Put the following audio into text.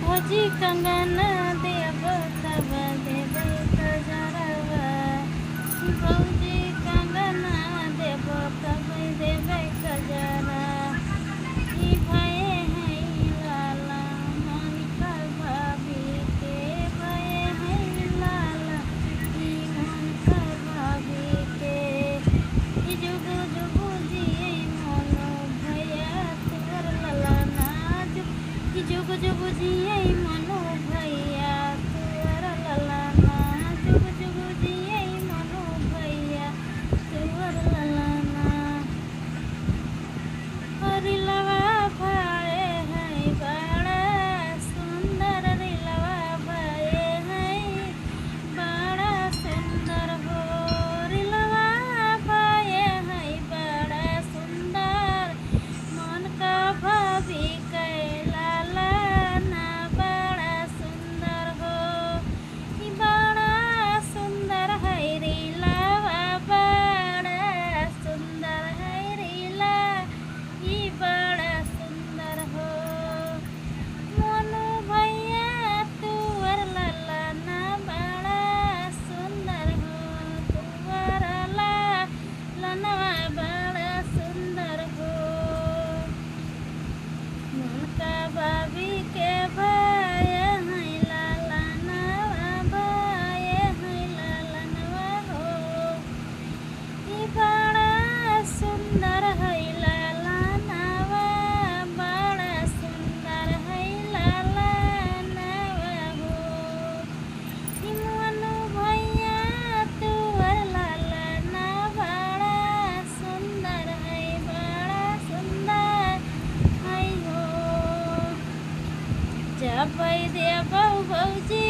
भोजी कंगन देव तब देवे कजरवा भौजी कंगन देव तब देवे कजरा ई भये है लाला मन का भाभी के भये है लाला ई मन का भाभी के ई जुगु जुगु जिए मोनो भैया तोर लला नाज ई जुगु जुगु जिए मनो भैया तोर लला ना जुगु जुगु जिए मनो भैया तोर लला ना रिलवा भाए है बड़ा सुंदर रिलवा भाए है बड़ा सुंदर हो रिलवा भाए है बड़ा सुंदर मन का भाभी कैलाला ना बड़ा सुंदर हो ई बड़ा सुंदर है रिलवा बड़ा सुंदर है रिला ई बड़ा सुंदर हो मोनू भैया तुअर लला ना बड़ा सुंदर हो तुअर लनवा बड़ा सुंदर हो मन का भाभी के भय है लाला नवा भय है लाला नवा हो ई बड़ा सुंदर है लाला नवा बड़ा सुंदर है लाला नवा हो ई मोनू भैया तुअर लाला ना बड़ा सुंदर है हो जब देव भौजी